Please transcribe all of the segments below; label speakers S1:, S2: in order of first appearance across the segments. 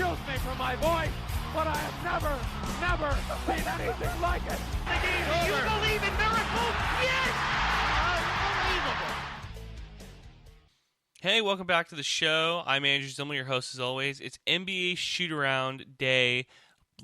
S1: Excuse me for my voice, but I have never seen anything like it.
S2: You believe in miracles? Yes! Unbelievable.
S3: Hey, welcome back to the show. I'm Andrew Zimmel, your host as always. It's NBA shoot-around day.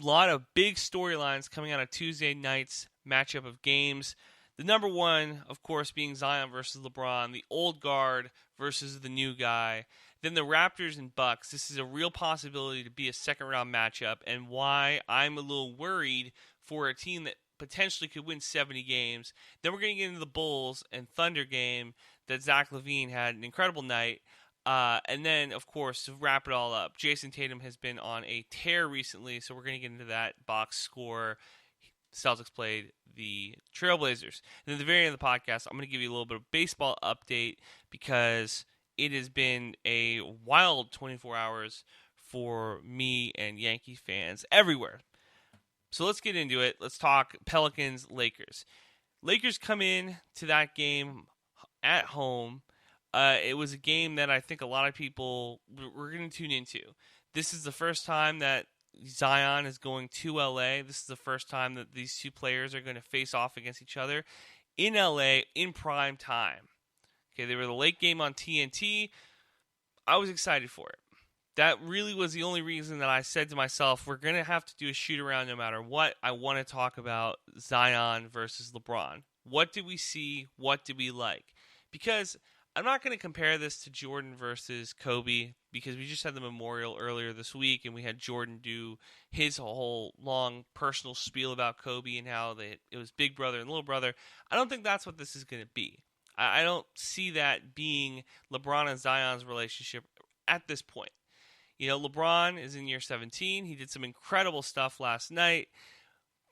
S3: A lot of big storylines coming out of Tuesday night's matchup of games. The number one, of course, being Zion versus LeBron, the old guard versus the new guy. Then the Raptors and Bucks. This is a real possibility to be a second-round matchup, and why I'm a little worried for a team that potentially could win 70 games. Then we're going to get into the Bulls and Thunder game that Zach LaVine had an incredible night. And then, of course, to wrap it all up, Jason Tatum has been on a tear recently, so we're going to get into that box score. Celtics played the Trailblazers. And at the very end of the podcast, I'm going to give you a little bit of baseball update because it has been a wild 24 hours for me and Yankee fans everywhere. So let's get into it. Let's talk Pelicans-Lakers. Lakers come in to that game at home. It was a game that I think a lot of people were going to tune into. This is the first time that Zion is going to LA. This is the first time that these two players are going to face off against each other in LA in prime time. Okay, they were the late game on TNT. I was excited for it. That really was the only reason that I said to myself, we're going to have to do a shoot-around no matter what. I want to talk about Zion versus LeBron. What did we see? What did we like? Because I'm not going to compare this to Jordan versus Kobe because we just had the memorial earlier this week and we had Jordan do his whole long personal spiel about Kobe and how it was big brother and little brother. I don't think that's what this is going to be. I don't see that being LeBron and Zion's relationship at this point. You know, LeBron is in year 17. He did some incredible stuff last night.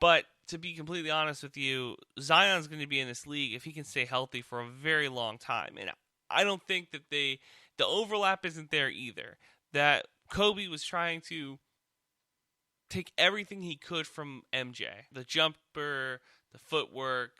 S3: But to be completely honest with you, Zion's going to be in this league if he can stay healthy for a very long time. And I don't think that the overlap isn't there either. That Kobe was trying to take everything he could from MJ. The jumper, the footwork,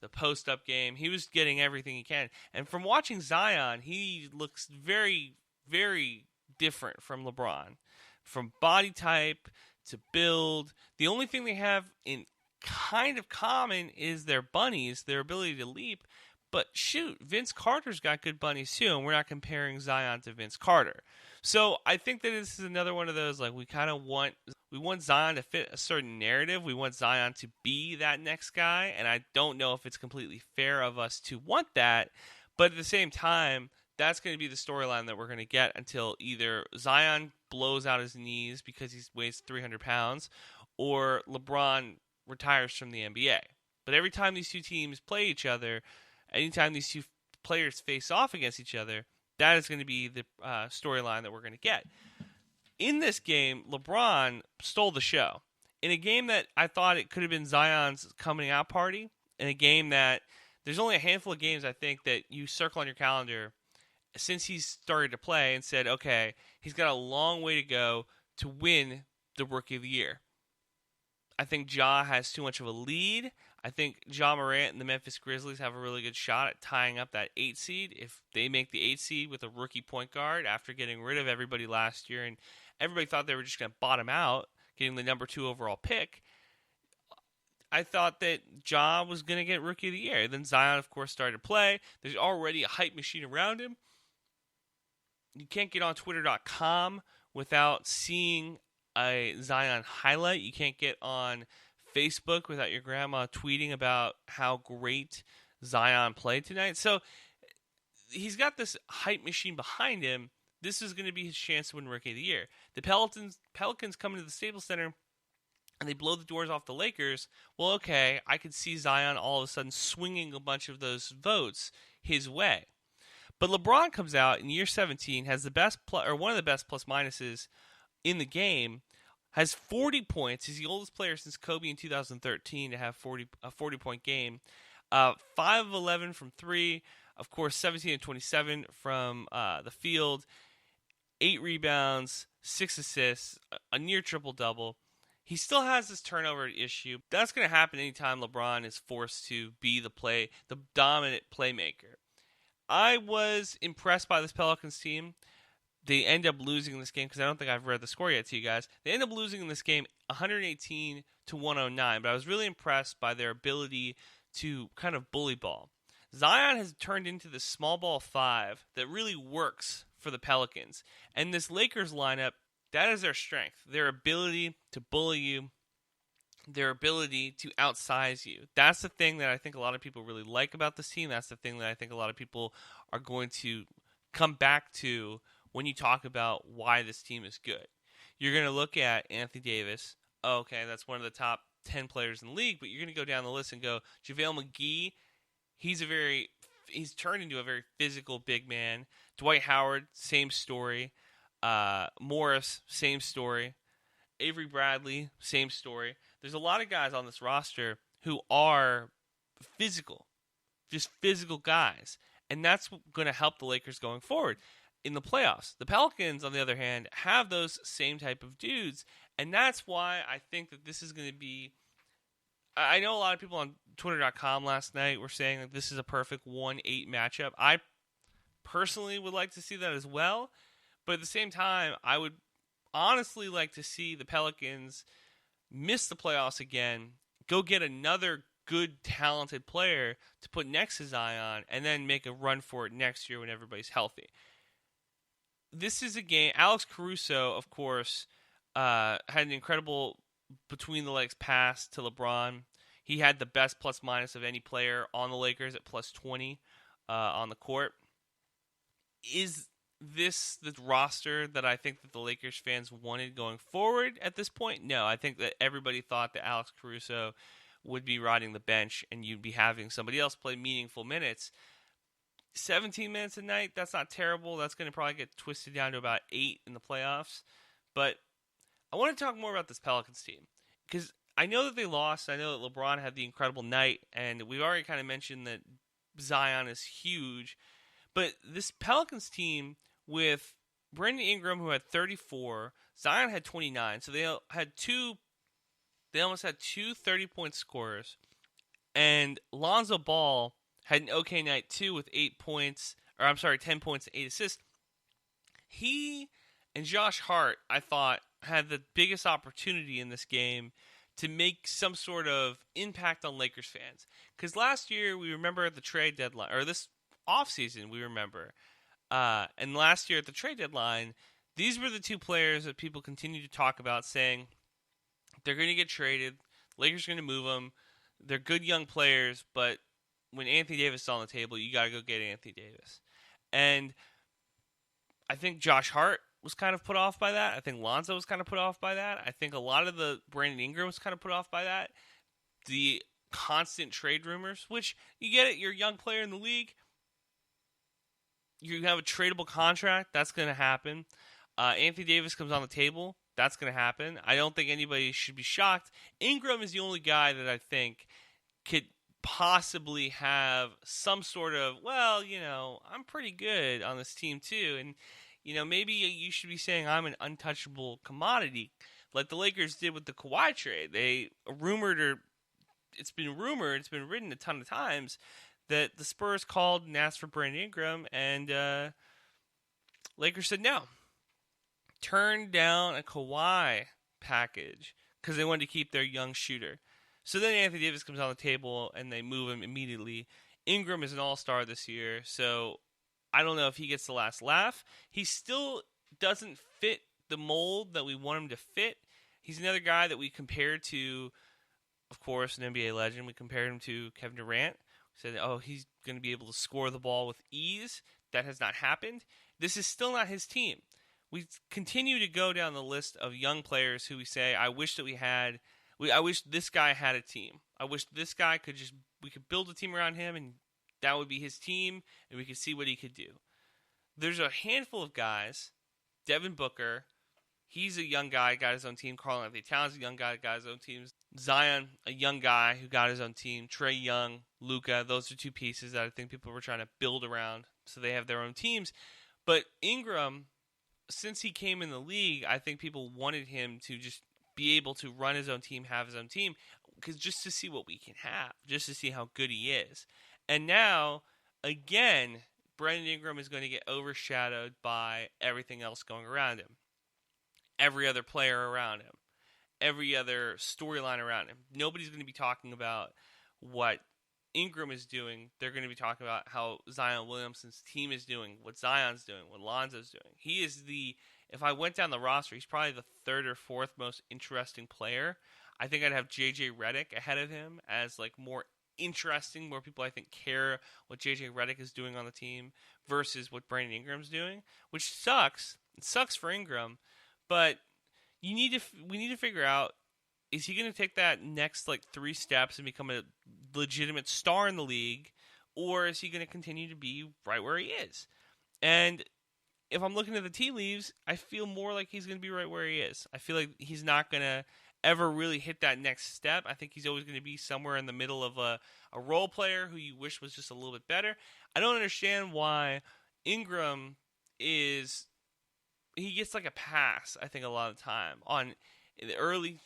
S3: the post-up game. He was getting everything he can. And from watching Zion, he looks very, very different from LeBron. From body type to build. The only thing they have in kind of common is their bunnies, their ability to leap. But shoot, Vince Carter's got good bunnies too, and we're not comparing Zion to Vince Carter. So I think that this is another one of those, like, we want Zion to fit a certain narrative. We want Zion to be that next guy, and I don't know if it's completely fair of us to want that. But at the same time, that's going to be the storyline that we're going to get until either Zion blows out his knees because he weighs 300 pounds, or LeBron retires from the NBA. But every time these two teams play each other, anytime these two players face off against each other, that is going to be the storyline that we're going to get. In this game, LeBron stole the show. In a game that I thought it could have been Zion's coming out party, in a game that there's only a handful of games I think that you circle on your calendar since he's started to play and said, okay, he's got a long way to go to win the Rookie of the Year. I think Ja has too much of a lead. I think Ja Morant and the Memphis Grizzlies have a really good shot at tying up that 8 seed if they make the 8 seed with a rookie point guard after getting rid of everybody last year and everybody thought they were just going to bottom out, getting the number 2 overall pick. I thought that Ja was going to get Rookie of the Year. Then Zion, of course, started to play. There's already a hype machine around him. You can't get on Twitter.com without seeing a Zion highlight. You can't get on Facebook without your grandma tweeting about how great Zion played tonight. So he's got this hype machine behind him. This is going to be his chance to win Rookie of the Year. The Pelicans come into the Staples Center and they blow the doors off the Lakers. Well, okay, I could see Zion all of a sudden swinging a bunch of those votes his way. But LeBron comes out in year 17, has the best one of the best plus minuses in the game, has 40 points. He's the oldest player since Kobe in 2013 to have a 40-point game. 5 of 11 from 3. Of course, 17 of 27 from the field. 8 rebounds, 6 assists, a near triple-double. He still has this turnover issue. That's going to happen anytime LeBron is forced to be the dominant playmaker. I was impressed by this Pelicans team. they end up losing this game because I don't think I've read the score yet to you guys. They end up losing in this game 118 to 109, but I was really impressed by their ability to kind of bully ball. Zion has turned into this small ball five that really works for the Pelicans. And this Lakers lineup, that is their strength. Their ability to bully you, their ability to outsize you. That's the thing that I think a lot of people really like about this team. That's the thing that I think a lot of people are going to come back to when you talk about why this team is good. You're going to look at Anthony Davis. Oh, okay, that's one of the top 10 players in the league, but you're going to go down the list and go, JaVale McGee, he's turned into a very physical big man. Dwight Howard, same story. Morris, same story. Avery Bradley, same story. There's a lot of guys on this roster who are physical, just physical guys, and that's going to help the Lakers going forward in the playoffs. The Pelicans, on the other hand, have those same type of dudes, and that's why I think that this is going to be. I know a lot of people on Twitter.com last night were saying that this is a perfect 1-8 matchup. I personally would like to see that as well, but at the same time, I would honestly like to see the Pelicans miss the playoffs again, go get another good, talented player to put next to Zion, and then make a run for it next year when everybody's healthy. This is a game. Alex Caruso, of course, had an incredible between-the-legs pass to LeBron. He had the best plus-minus of any player on the Lakers at plus 20 on the court. Is this the roster that I think that the Lakers fans wanted going forward at this point? No, I think that everybody thought that Alex Caruso would be riding the bench and you'd be having somebody else play meaningful minutes. 17 minutes a night, that's not terrible. That's going to probably get twisted down to about 8 in the playoffs. But I want to talk more about this Pelicans team because I know that they lost. I know that LeBron had the incredible night, and we've already kind of mentioned that Zion is huge. But this Pelicans team with Brandon Ingram, who had 34, Zion had 29, so they almost had two 30-point scorers, and Lonzo Ball had an okay night too with 10 points and 8 assists. He and Josh Hart, I thought, had the biggest opportunity in this game to make some sort of impact on Lakers fans. Because last year, we remember at the trade deadline, or this offseason, we remember, and last year at the trade deadline, these were the two players that people continue to talk about, saying they're going to get traded, Lakers are going to move them, they're good young players, but when Anthony Davis is on the table, you got to go get Anthony Davis. And I think Josh Hart was kind of put off by that. I think Lonzo was kind of put off by that. I think a lot of the Brandon Ingram was kind of put off by that. The constant trade rumors, which you get it, you're a young player in the league. You have a tradable contract, that's going to happen. Anthony Davis comes on the table, that's going to happen. I don't think anybody should be shocked. Ingram is the only guy that I think could possibly have some sort of, well, I'm pretty good on this team too, and maybe you should be saying I'm an untouchable commodity, like the Lakers did with the Kawhi trade. It's been written a ton of times that the Spurs called and asked for Brandon Ingram, and Lakers said no. Turned down a Kawhi package because they wanted to keep their young shooter. So then Anthony Davis comes on the table, and they move him immediately. Ingram is an all-star this year, so I don't know if he gets the last laugh. He still doesn't fit the mold that we want him to fit. He's another guy that we compared to, of course, an NBA legend. We compared him to Kevin Durant. We said, he's going to be able to score the ball with ease. That has not happened. This is still not his team. We continue to go down the list of young players who we say, I wish this guy had a team. I wish this guy we could build a team around him, and that would be his team, and we could see what he could do. There's a handful of guys. Devin Booker, he's a young guy, got his own team. Karl Anthony Towns, a young guy, got his own team. Zion, a young guy who got his own team. Trae Young, Luka, those are two pieces that I think people were trying to build around so they have their own teams. But Ingram, since he came in the league, I think people wanted him to just be able to run his own team, have his own team, because just to see what we can have, just to see how good he is. And now, again, Brandon Ingram is going to get overshadowed by everything else going around him. Every other player around him. Every other storyline around him. Nobody's going to be talking about what Ingram is doing. They're going to be talking about how Zion Williamson's team is doing, what Zion's doing, what Lonzo's doing. He is if I went down the roster, he's probably the third or fourth most interesting player. I think I'd have JJ Redick ahead of him as like more interesting, more people I think care what JJ Redick is doing on the team versus what Brandon Ingram's doing, which sucks. It sucks for Ingram, but we need to figure out, is he going to take that next like 3 steps and become a legitimate star in the league, or is he going to continue to be right where he is? And if I'm looking at the tea leaves, I feel more like he's going to be right where he is. I feel like he's not going to ever really hit that next step. I think he's always going to be somewhere in the middle of a role player who you wish was just a little bit better. I don't understand why Ingram he gets like a pass, I think, a lot of the time on the early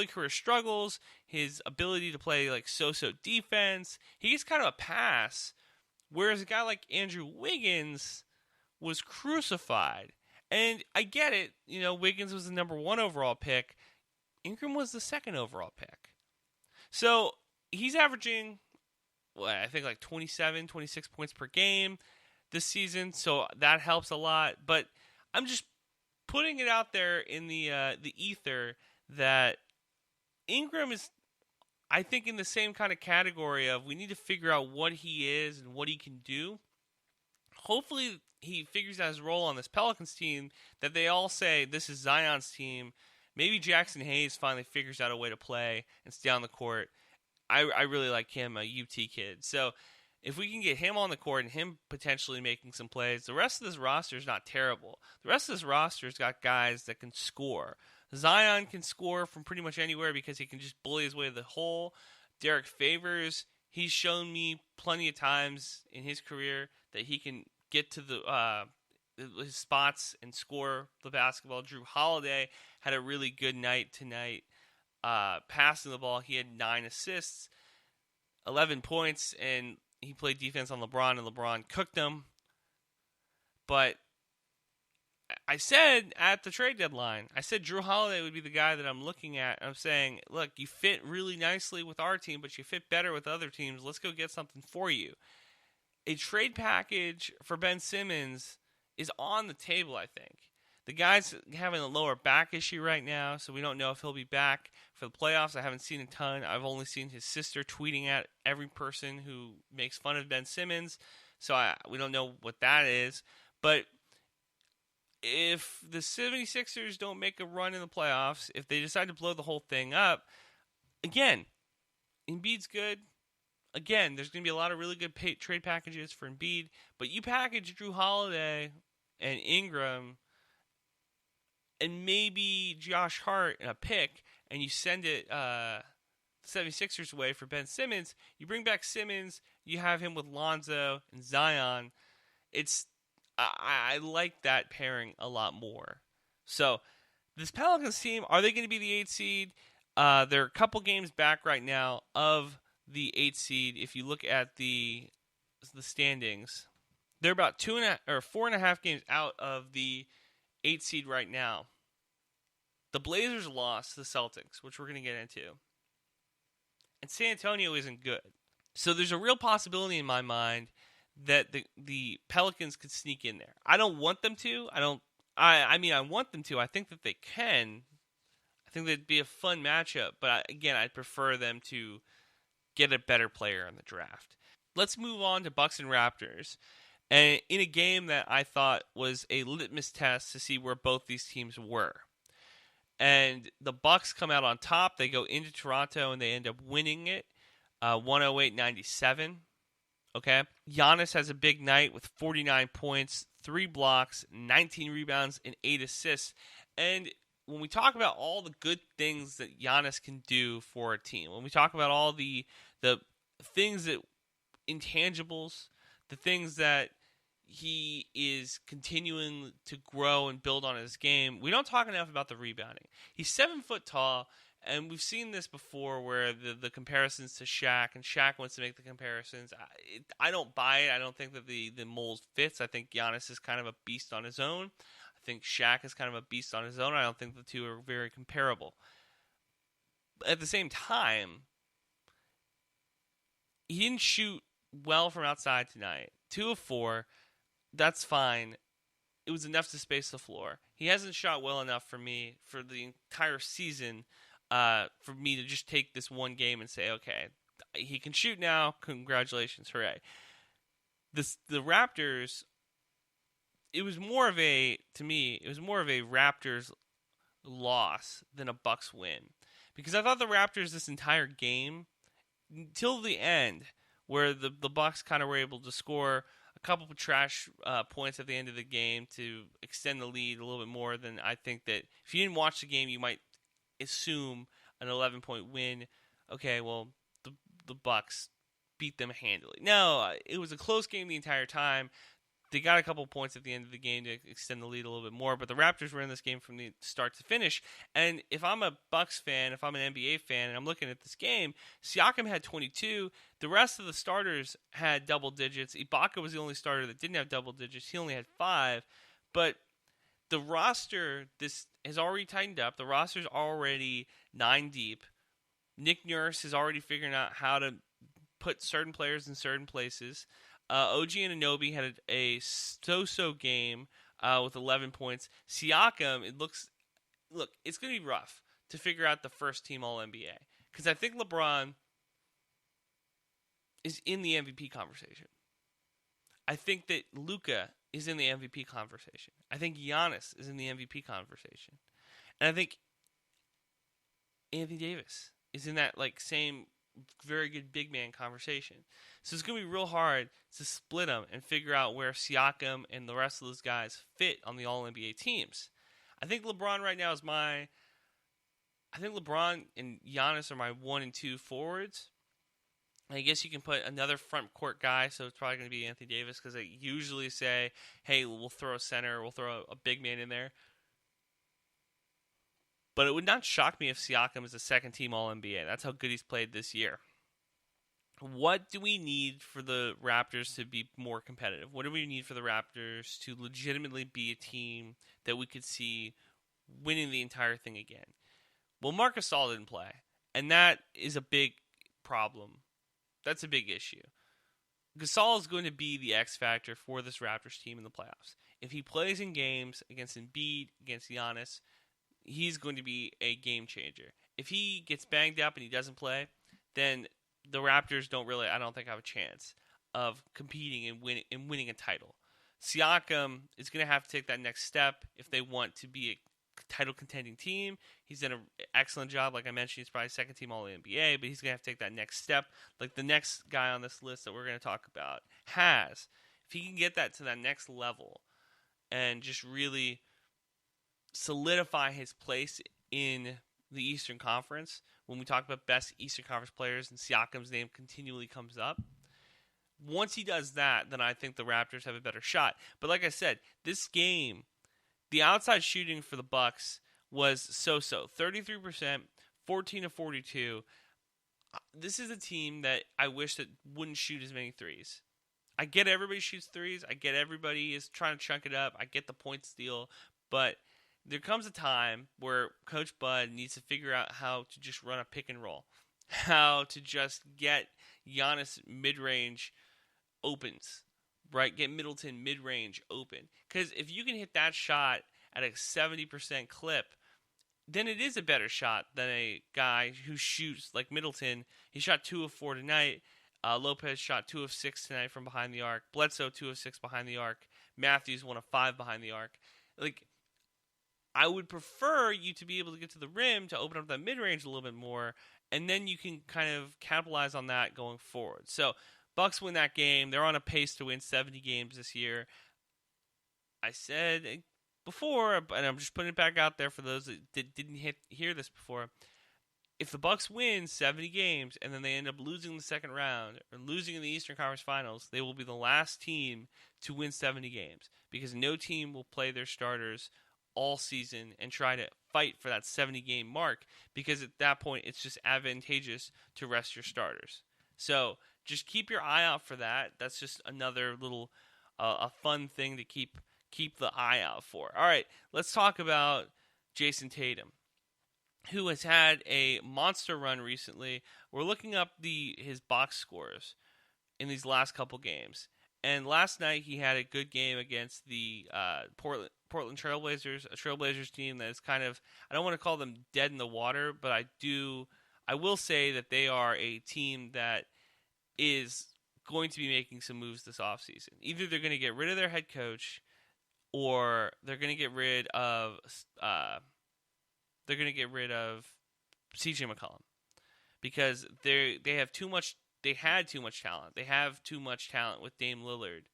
S3: career struggles, his ability to play like so-so defense. He gets kind of a pass, whereas a guy like Andrew Wiggins was crucified. And I get it, Wiggins was the number 1 overall pick. Ingram was the 2nd overall pick. So he's averaging, I think like 27, 26 points per game this season, so that helps a lot. But I'm just putting it out there in the ether that Ingram is, I think, in the same kind of category of we need to figure out what he is and what he can do. Hopefully he figures out his role on this Pelicans team, that they all say this is Zion's team. Maybe Jackson Hayes finally figures out a way to play and stay on the court. I really like him, a UT kid. So if we can get him on the court and him potentially making some plays, the rest of this roster is not terrible. The rest of this roster's got guys that can score. Zion can score from pretty much anywhere because he can just bully his way to the hole. Derek Favors, he's shown me plenty of times in his career that he can get to his spots and score the basketball. Drew Holiday had a really good night tonight passing the ball. He had 9 assists, 11 points, and he played defense on LeBron, and LeBron cooked him. But I said at the trade deadline, I said Drew Holiday would be the guy that I'm looking at. I'm saying, look, you fit really nicely with our team, but you fit better with other teams. Let's go get something for you. A trade package for Ben Simmons is on the table, I think. The guy's having a lower back issue right now, so we don't know if he'll be back for the playoffs. I haven't seen a ton. I've only seen his sister tweeting at every person who makes fun of Ben Simmons, so we don't know what that is. But if the 76ers don't make a run in the playoffs, if they decide to blow the whole thing up, again, Embiid's good. Again, there's going to be a lot of really good trade packages for Embiid, but you package Drew Holiday and Ingram and maybe Josh Hart in a pick, and you send it 76ers away for Ben Simmons. You bring back Simmons, you have him with Lonzo and Zion. I like that pairing a lot more. So this Pelicans team, are they going to be the 8th seed? They're a couple games back right now of the 8th seed. If you look at the standings, they're about 4.5 games out of the 8th seed right now. The Blazers lost to the Celtics, which we're going to get into. And San Antonio isn't good. So there's a real possibility in my mind that the Pelicans could sneak in there. I don't want them to. I want them to. I think that they can. I think that'd be a fun matchup. But I'd prefer them to get a better player in the draft. Let's move on to Bucks and Raptors. And in a game that I thought was a litmus test to see where both these teams were. And the Bucks come out on top. They go into Toronto and they end up winning it 108-97. Okay? Giannis has a big night with 49 points, 3 blocks, 19 rebounds, and 8 assists. And when we talk about all the good things that Giannis can do for a team, when we talk about all the things that intangibles, the things that he is continuing to grow and build on his game, we don't talk enough about the rebounding. He's 7 foot tall, And we've seen this before where the comparisons to Shaq, and Shaq wants to make the comparisons. I don't buy it. I don't think that the mold fits. I think Giannis is kind of a beast on his own. I think Shaq is kind of a beast on his own. I don't think the two are very comparable. But at the same time, he didn't shoot well from outside tonight. 2 of 4, that's fine. It was enough to space the floor. He hasn't shot well enough for me for the entire season for me to just take this one game and say, okay, he can shoot now. Congratulations, hooray! The Raptors. It was more of a Raptors loss than a Bucks win, because I thought the Raptors this entire game till the end, where the Bucks kind of were able to score a couple of trash points at the end of the game to extend the lead a little bit more than I think that if you didn't watch the game, you might assume an 11-point win. Okay, well, the Bucks beat them handily. No, it was a close game the entire time. They got a couple points at the end of the game to extend the lead a little bit more, but the Raptors were in this game from the start to finish. And if I'm a Bucks fan, if I'm an NBA fan, and I'm looking at this game, Siakam had 22. The rest of the starters had double digits. Ibaka was the only starter that didn't have double digits. He only had 5. But the roster this has already tightened up. The roster's already 9 deep. Nick Nurse is already figuring out how to put certain players in certain places. OG Anunoby had a so-so game with 11 points. Siakam, it's going to be rough to figure out the first team All-NBA. Because I think LeBron is in the MVP conversation. I think that Luka is in the MVP conversation. I think Giannis is in the MVP conversation. And I think Anthony Davis is in that same very good big man conversation. So it's going to be real hard to split them and figure out where Siakam and the rest of those guys fit on the All-NBA teams. I think LeBron right now LeBron and Giannis are my 1 and 2 forwards. I guess you can put another front court guy, so it's probably going to be Anthony Davis, because they usually say, hey, we'll throw a center, we'll throw a big man in there. But it would not shock me if Siakam is a second-team All-NBA. That's how good he's played this year. What do we need for the Raptors to be more competitive? What do we need for the Raptors to legitimately be a team that we could see winning the entire thing again? Well, Marc Gasol didn't play, and that is a big problem. That's a big issue. Gasol is going to be the X factor for this Raptors team in the playoffs. If he plays in games against Embiid, against Giannis, he's going to be a game changer. If he gets banged up and he doesn't play, then the Raptors I don't think have a chance of competing and winning a title. Siakam is going to have to take that next step if they want to be a title contending team. He's done an excellent job. Like I mentioned, he's probably second team All-NBA, but he's going to have to take that next step like the next guy on this list that we're going to talk about has. If he can get that to that next level and just really solidify his place in the Eastern Conference, when we talk about best Eastern Conference players and Siakam's name continually comes up, once he does that, then I think the Raptors have a better shot. But like I said, this game, the outside shooting for the Bucks was so-so. 33%, 14 of 42. This is a team that I wish that wouldn't shoot as many threes. I get everybody shoots threes. I get everybody is trying to chunk it up. I get the point steal. But there comes a time where Coach Bud needs to figure out how to just run a pick and roll. How to just get Giannis mid-range opens, right? Get Middleton mid-range open. Because if you can hit that shot at a 70% clip, then it is a better shot than a guy who shoots like Middleton. He shot 2 of 4 tonight. Lopez shot 2 of 6 tonight from behind the arc. Bledsoe 2 of 6 behind the arc. Matthews 1 of 5 behind the arc. I would prefer you to be able to get to the rim to open up that mid-range a little bit more, and then you can kind of capitalize on that going forward. So Bucks win that game. They're on a pace to win 70 games this year. I said before, and I'm just putting it back out there for those that didn't hear this before. If the Bucks win 70 games and then they end up losing the second round or losing in the Eastern Conference Finals, they will be the last team to win 70 games because no team will play their starters all season and try to fight for that 70-game mark, because at that point it's just advantageous to rest your starters. So just keep your eye out for that. That's just another little a fun thing to keep the eye out for. All right, let's talk about Jason Tatum, who has had a monster run recently. We're looking up his box scores in these last couple games. And last night he had a good game against the Portland Trailblazers, a Trailblazers team that is kind of, I don't want to call them dead in the water, but I will say that they are a team that is going to be making some moves this offseason. Either they're going to get rid of their head coach, or they're going to get rid of CJ McCollum, because they have too much. They had too much talent. They have too much talent with Dame Lillard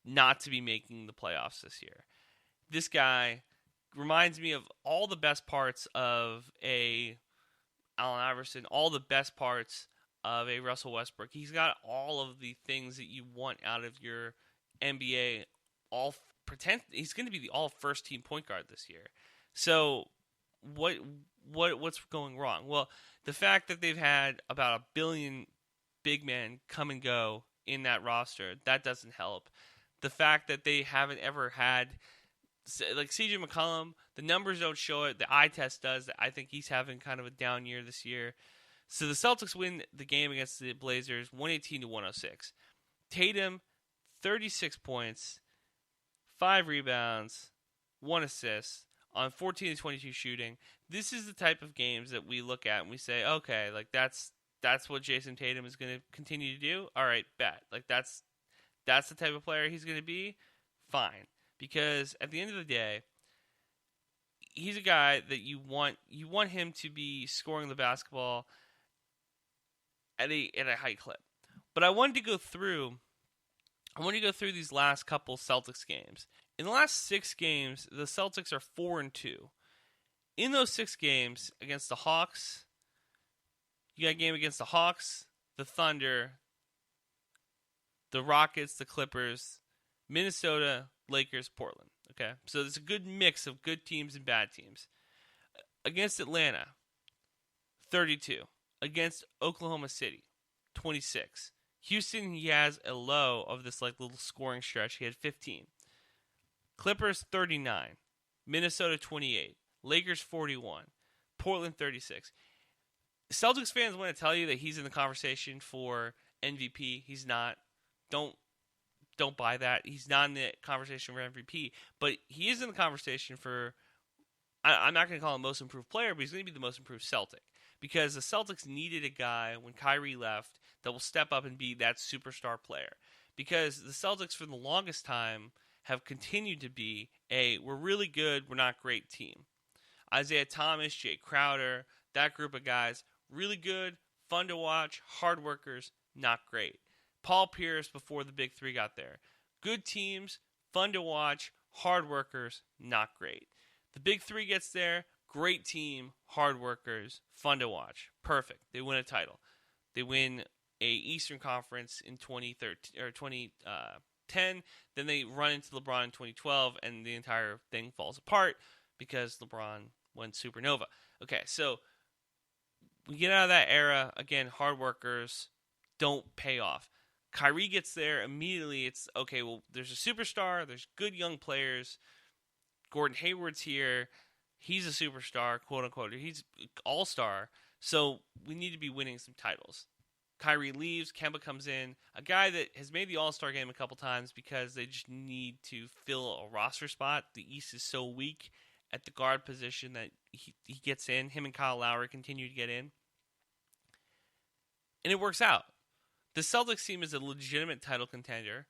S3: not to be making the playoffs this year. This guy reminds me of all the best parts of a Allen Iverson, all the best parts of a Russell Westbrook. He's got all of the things that you want out of your NBA. He's going to be the all first team point guard this year. So what's going wrong? Well, the fact that they've had about 1 billion big men come and go in that roster, that doesn't help. The fact that they haven't ever had, like CJ McCollum, the numbers don't show it. The eye test does. I think he's having kind of a down year this year. So the Celtics win the game against the Blazers 118-106. Tatum, 36 points, 5 rebounds, 1 assist on 14-22 shooting. This is the type of games that we look at and we say, okay, like that's what Jason Tatum is going to continue to do. All right, bet. Like that's the type of player he's going to be. Fine, because at the end of the day, he's a guy that you want him to be scoring the basketball at a high clip. But I wanted to go through these last couple Celtics games. In the last 6 games, the Celtics are 4-2. In those 6 games against the Hawks, you got a game against the Hawks, the Thunder, the Rockets, the Clippers, Minnesota, Lakers, Portland. Okay, so there's a good mix of good teams and bad teams. Against Atlanta, 32. Against Oklahoma City, 26. Houston, he has a low of this like little scoring stretch. He had 15. Clippers, 39. Minnesota, 28. Lakers, 41. Portland, 36. Celtics fans want to tell you that he's in the conversation for MVP. He's not. Don't buy that. He's not in the conversation for MVP, but he is in the conversation for, I'm not going to call him most improved player, but he's going to be the most improved Celtic, because the Celtics needed a guy when Kyrie left that will step up and be that superstar player, because the Celtics for the longest time have continued to be we're really good, we're not great team. Isaiah Thomas, Jay Crowder, that group of guys, really good, fun to watch, hard workers, not great. Paul Pierce before the big 3 got there. Good teams, fun to watch, hard workers, not great. The big 3 gets there, great team, hard workers, fun to watch. Perfect. They win a title. They win a Eastern Conference in 2013 or 2010. Then they run into LeBron in 2012, and the entire thing falls apart because LeBron went supernova. Okay, so we get out of that era. Again, hard workers don't pay off. Kyrie gets there immediately. It's okay. Well, there's a superstar. There's good young players. Gordon Hayward's here. He's a superstar, quote unquote. He's all-star. So we need to be winning some titles. Kyrie leaves. Kemba comes in. A guy that has made the all-star game a couple times because they just need to fill a roster spot. The East is so weak at the guard position that he gets in. Him and Kyle Lowry continue to get in. And it works out. The Celtics team is a legitimate title contender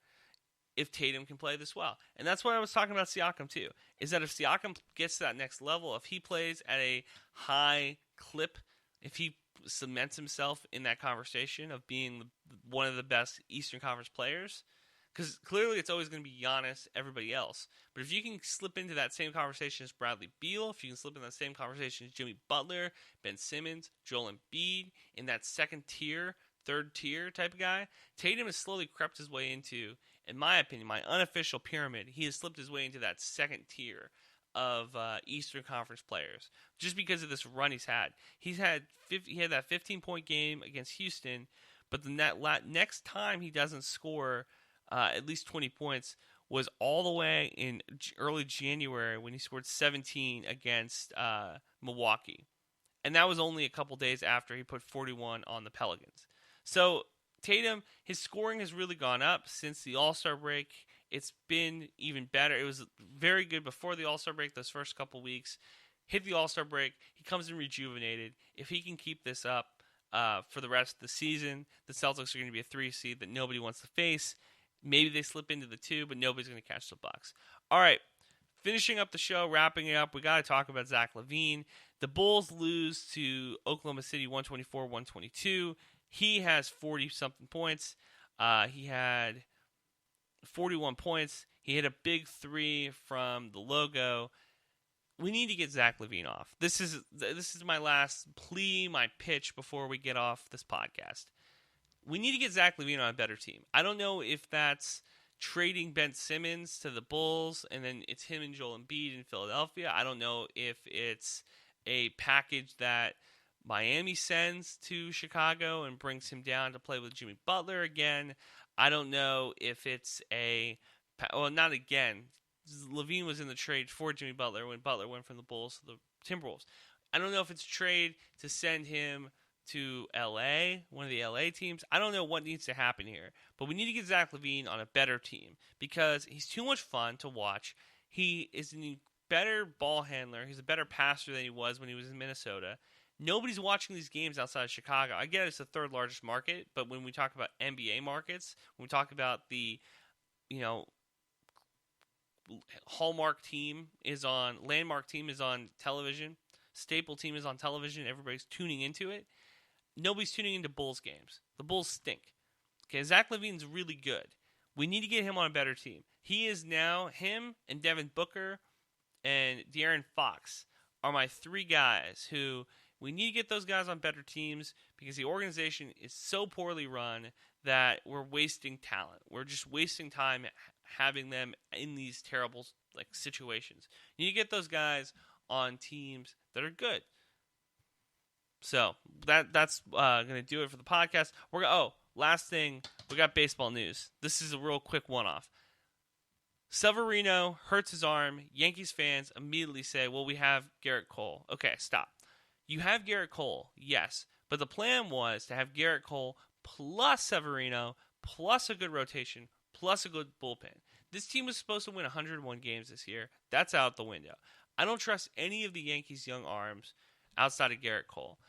S3: if Tatum can play this well. And that's what I was talking about Siakam too, is that if Siakam gets to that next level, if he plays at a high clip, if he cements himself in that conversation of being one of the best Eastern Conference players, because clearly it's always going to be Giannis, everybody else. But if you can slip into that same conversation as Bradley Beal, if you can slip in that same conversation as Jimmy Butler, Ben Simmons, Joel Embiid, in that second tier, third tier type of guy, Tatum has slowly crept his way into, in my opinion, my unofficial pyramid, he has slipped his way into that second tier of Eastern Conference players just because of this run he's had. He had that 15-point game against Houston, but the next time he doesn't score at least 20 points was all the way in early January when he scored 17 against Milwaukee. And that was only a couple days after he put 41 on the Pelicans. So Tatum, his scoring has really gone up since the All-Star break. It's been even better. It was very good before the All-Star break, those first couple weeks. Hit the All-Star break, he comes in rejuvenated. If he can keep this up for the rest of the season, the Celtics are going to be a 3 seed that nobody wants to face. Maybe they slip into the 2, but nobody's going to catch the Bucks. All right, finishing up the show, wrapping it up, we got to talk about Zach LaVine. The Bulls lose to Oklahoma City 124-122. He has 40-something points. He had 41 points. He hit a big 3 from the logo. We need to get Zach LaVine off. This is my last plea, my pitch before we get off this podcast. We need to get Zach LaVine on a better team. I don't know if that's trading Ben Simmons to the Bulls and then it's him and Joel Embiid in Philadelphia. I don't know if it's a package that Miami sends to Chicago and brings him down to play with Jimmy Butler again. I don't know if it's not again. LaVine was in the trade for Jimmy Butler when Butler went from the Bulls to the Timberwolves. I don't know if it's a trade to send him to LA, one of the LA teams. I don't know what needs to happen here, but we need to get Zach LaVine on a better team because he's too much fun to watch. He is a better ball handler. He's a better passer than he was when he was in Minnesota. Nobody's watching these games outside of Chicago. I get it's the third largest market, but when we talk about NBA markets, when we talk about the, landmark team is on television, staple team is on television, everybody's tuning into it. Nobody's tuning into Bulls games. The Bulls stink. Okay, Zach LaVine's really good. We need to get him on a better team. He is now, him and Devin Booker and De'Aaron Fox are my 3 guys who we need to get those guys on better teams because the organization is so poorly run that we're wasting talent. We're just wasting time having them in these terrible situations. You need to get those guys on teams that are good. So that's going to do it for the podcast. Last thing, we got baseball news. This is a real quick one-off. Severino hurts his arm. Yankees fans immediately say, well, we have Garrett Cole. Okay, stop. You have Garrett Cole, yes, but the plan was to have Garrett Cole plus Severino plus a good rotation plus a good bullpen. This team was supposed to win 101 games this year. That's out the window. I don't trust any of the Yankees' young arms outside of Garrett Cole.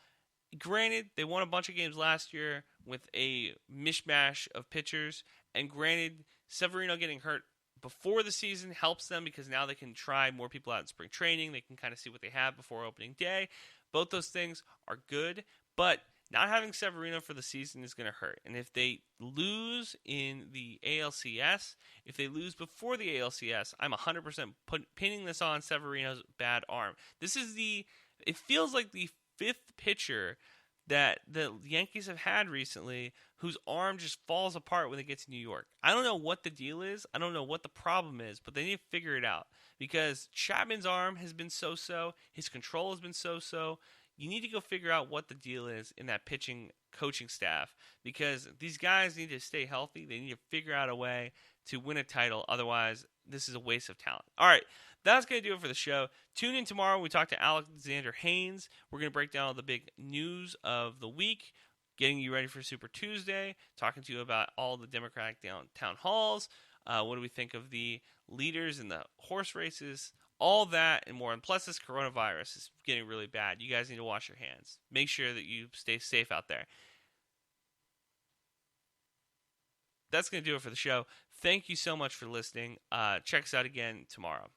S3: Granted, they won a bunch of games last year with a mishmash of pitchers, and granted, Severino getting hurt before the season helps them because now they can try more people out in spring training. They can kind of see what they have before opening day. Both those things are good, but not having Severino for the season is going to hurt. And if they lose in the ALCS, if they lose before the ALCS, I'm 100% pinning this on Severino's bad arm. It feels like the 5th pitcher that the Yankees have had recently whose arm just falls apart when they get to New York. I don't know what the deal is. I don't know what the problem is, but they need to figure it out because Chapman's arm has been so-so. His control has been so-so. You need to go figure out what the deal is in that pitching coaching staff because these guys need to stay healthy. They need to figure out a way to win a title. Otherwise, this is a waste of talent. All right, that's going to do it for the show. Tune in tomorrow. We talk to Alexander Haynes. We're going to break down all the big news of the week, getting you ready for Super Tuesday, talking to you about all the Democratic town halls. What do we think of the leaders in the horse races? All that and more. And plus, this coronavirus is getting really bad. You guys need to wash your hands. Make sure that you stay safe out there. That's going to do it for the show. Thank you so much for listening. Check us out again tomorrow.